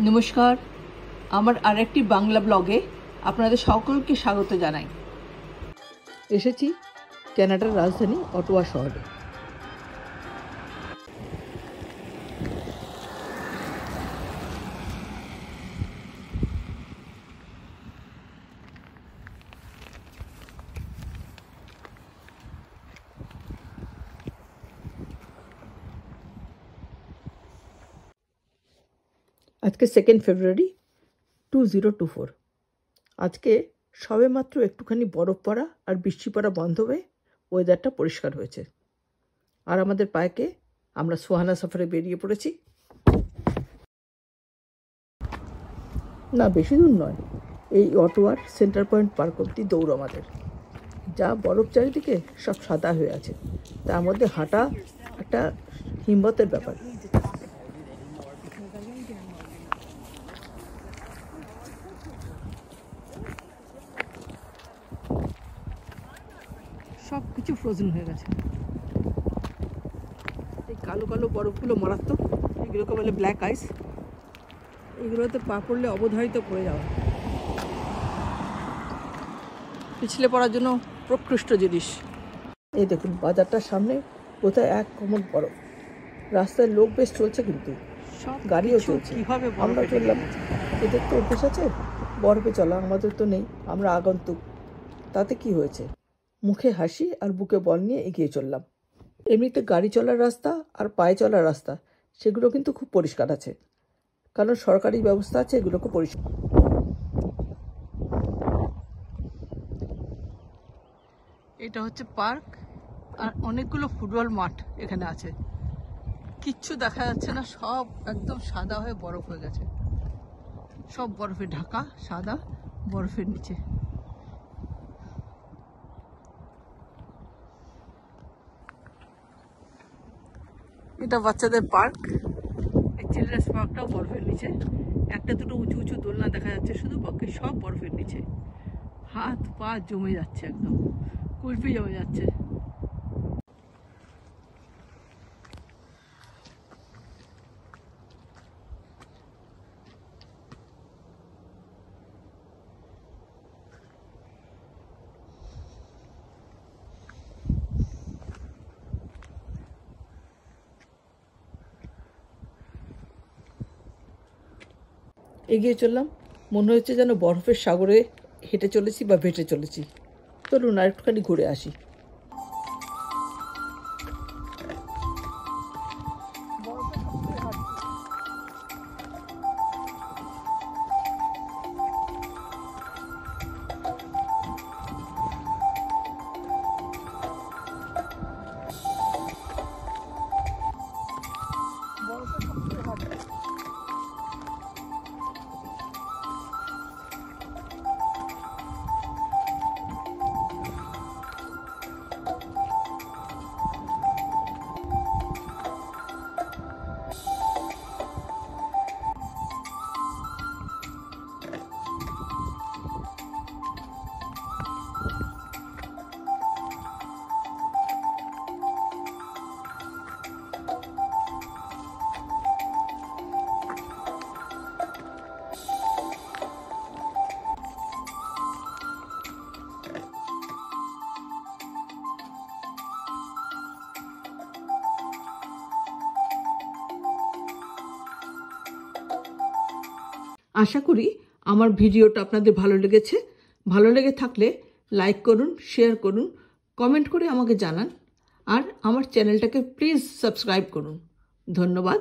নমস্কার, আমার আরেকটি বাংলা ব্লগে আপনাদের সকলকে স্বাগত জানাই। এসেছি কানাডার রাজধানী অটোয়া শহরে। আজকে 2 ফেব্রুয়ারি 2024। আজকে সবে মাত্র একটুখানি বরফ পড়া আর বৃষ্টি পড়া বন্ধ হয়ে ওয়েদারটা পরিষ্কার হয়েছে। আর আমাদের পার্কে আমরা সোহানা সফরে বেরিয়ে পড়েছি। না, বেশি দূর নয়, এই অটোয়ার সেন্টার পয়েন্ট পার্ক অব্দি দৌড় আমাদের। যা বরফ চারিদিকে সব সাদা হয়ে আছে, তার মধ্যে হাঁটা একটা হিম্মতের ব্যাপার। সব কিছু ফ্রোজেন হয়ে গেছে। এই কালো কালো বরফগুলো মারাত্মক, এগুলোকে বলে ব্ল্যাক আইস। এগুলোতে পা পড়লে অবধারিত পড়ে যাওয়া, পিছলে পড়ার জন্য প্রকৃষ্ট জিনিস। এই দেখুন, বাজারটার সামনে কোথায় এক কোমর বরফ। রাস্তায় লোক বেশ চলছে, কিন্তু গাড়িও চলছে। আমরা চললাম, এদের তো অভ্যেস আছে বরফে চলা, আমাদের তো নেই, আমরা আগন্তুক। তাতে কি হয়েছে, মুখে হাসি আর বুকে বল নিয়ে এগিয়ে চললাম। এমনিতে গাড়ি চলার রাস্তা আর পায়ে চলার রাস্তা সেগুলো কিন্তু খুব পরিষ্কার আছে, কারণ সরকারি ব্যবস্থা আছে এগুলোকে পরিষ্কার। এটা হচ্ছে পার্ক, আর অনেকগুলো ফুটবল মাঠ এখানে আছে। কিচ্ছু দেখা যাচ্ছে না, সব একদম সাদা হয়ে বরফ হয়ে গেছে। সব বরফে ঢাকা, সাদা বরফের নিচে। এটা বাচ্চাদের পার্ক। এই চিলড্রেন্স পার্কটাও বরফের নিচে। একটা দুটো উঁচু উঁচু দোলনা দেখা যাচ্ছে, শুধু বাকি সব বরফের নিচে। হাত পা জমে যাচ্ছে, একদম কুলফি জমে যাচ্ছে। এগিয়ে চললাম, মনে হচ্ছে যেন বরফের সাগরে হেঁটে চলেছি বা ভেসে চলেছি। চলুন আর একটুখানি ঘুরে আসি। আশা করি আমার ভিডিওটা আপনাদের ভালো লেগেছে। ভালো লেগে থাকলে লাইক করুন, শেয়ার করুন, কমেন্ট করে আমাকে জানান, আর আমার চ্যানেলটাকে প্লিজ সাবস্ক্রাইব করুন। ধন্যবাদ।